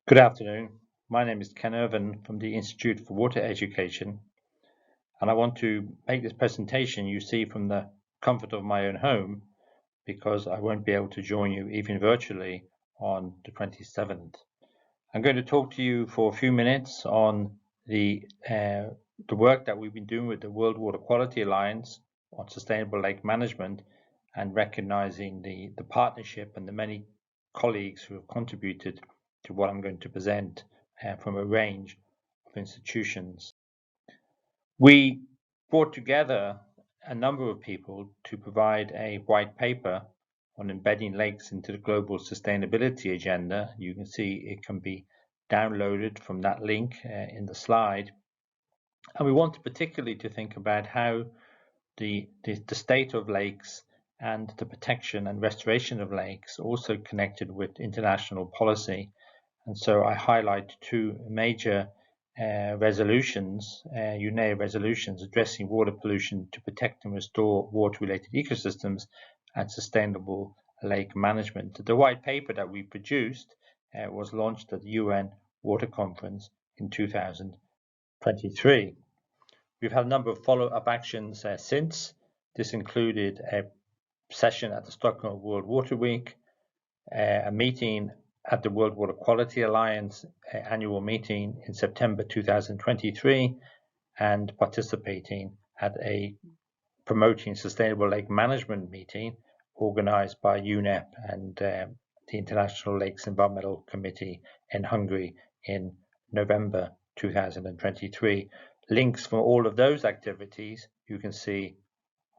Good afternoon. My name is Ken Irvine from the Institute for Water Education, and I want to make this presentation you see from the comfort of my own home because I won't be able to join you even virtually on the 27th. I'm going to talk to you for a few minutes on the work that we've been doing with the World Water Quality Alliance on sustainable lake management and recognizing the partnership and the many colleagues who have contributed to what I'm going to present from a range of institutions. We brought together a number of people to provide a white paper on embedding lakes into the global sustainability agenda. You can see it can be downloaded from that link in the slide. And we wanted particularly to think about how the state of lakes and the protection and restoration of lakes also connected with international policy. And so I highlight two major resolutions, UNEA resolutions addressing water pollution to protect and restore water-related ecosystems and sustainable lake management. The white paper that we produced was launched at the UN Water Conference in 2023. We've had a number of follow-up actions since. This included a session at the Stockholm World Water Week, a meeting at the World Water Quality Alliance annual meeting in September 2023, and participating at a Promoting Sustainable Lake Management meeting organized by UNEP and the International Lakes Environmental Committee in Hungary in November 2023. Links for all of those activities you can see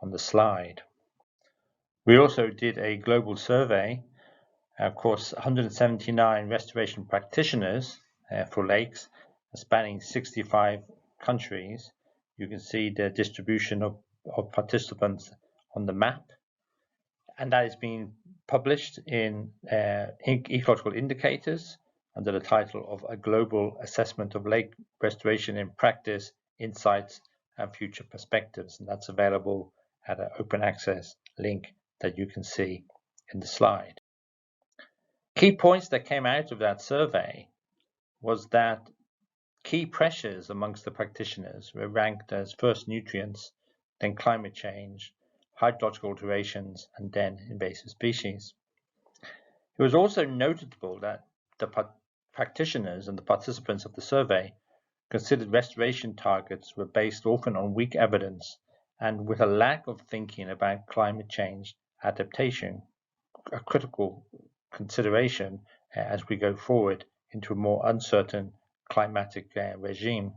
on the slide. We also did a global survey. Of course, 179 restoration practitioners for lakes spanning 65 countries. You can see the distribution of participants on the map, and that is being published in Ecological Indicators under the title of A Global Assessment of Lake Restoration in Practice, Insights and Future Perspectives, and that's available at an open access link that you can see in the slide. Key points that came out of that survey was that key pressures amongst the practitioners were ranked as first nutrients, then climate change, hydrological alterations, and then invasive species. It was also notable that the practitioners and the participants of the survey considered restoration targets were based often on weak evidence and with a lack of thinking about climate change adaptation, a critical consideration as we go forward into a more uncertain climatic regime.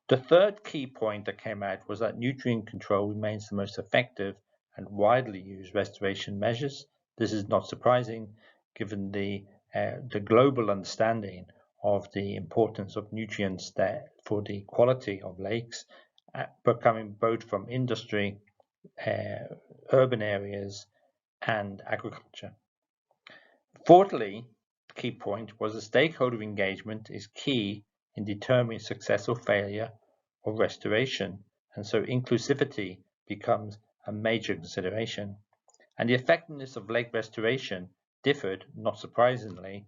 The third key point that came out was that nutrient control remains the most effective and widely used restoration measures. This is not surprising given the global understanding of the importance of nutrients for the quality of lakes, coming both from industry, urban areas, and agriculture. Fourthly, the key point was that stakeholder engagement is key in determining success or failure of restoration, and so inclusivity becomes a major consideration. And the effectiveness of lake restoration differed, not surprisingly,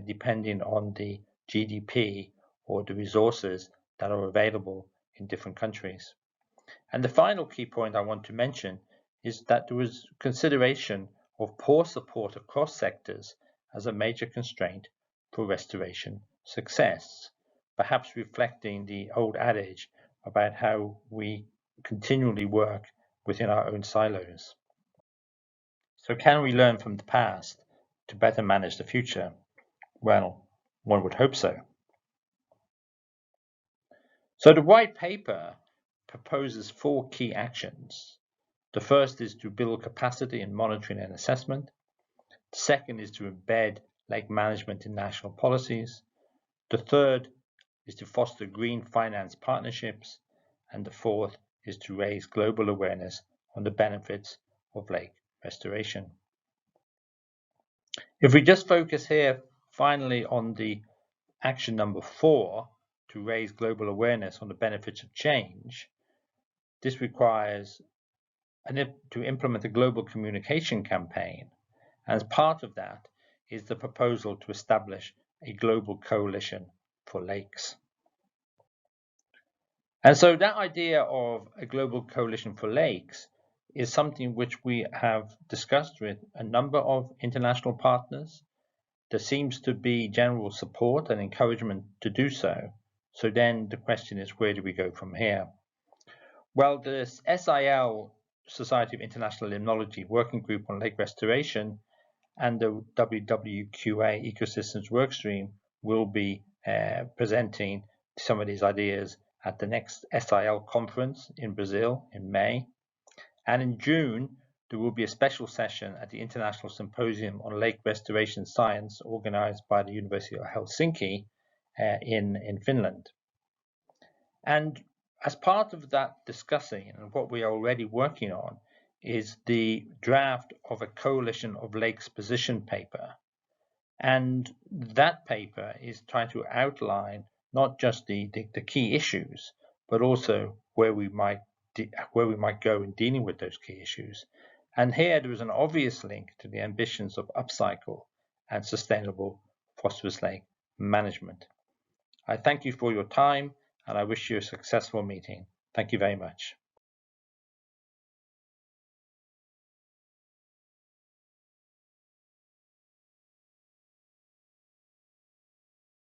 depending on the GDP or the resources that are available in different countries. And the final key point I want to mention is that there was consideration of poor support across sectors as a major constraint for restoration success, perhaps reflecting the old adage about how we continually work within our own silos. So can we learn from the past to better manage the future? Well, one would hope so. So the white paper proposes 4 key actions. The first is to build capacity in monitoring and assessment. The second is to embed lake management in national policies. The third is to foster green finance partnerships. And the fourth is to raise global awareness on the benefits of lake restoration. If we just focus here finally on the action number 4, to raise global awareness on the benefits of change, this requires to implement a global communication campaign. And as part of that is the proposal to establish a global coalition for lakes. And so that idea of a global coalition for lakes is something which we have discussed with a number of international partners. There seems to be general support and encouragement to do so. So then the question is, where do we go from here? Well, the SIL, Society of International Limnology Working Group on Lake Restoration, and the WWQA Ecosystems Workstream will be presenting some of these ideas at the next SIL conference in Brazil in May. And in June, there will be a special session at the International Symposium on Lake Restoration Science organized by the University of Helsinki in Finland. And as part of that discussing, and what we are already working on, is the draft of a Coalition of Lakes position paper. And that paper is trying to outline not just the key issues, but also where we might go in dealing with those key issues. And here there is an obvious link to the ambitions of uPcycle and sustainable phosphorus lake management. I thank you for your time, and I wish you a successful meeting. Thank you very much.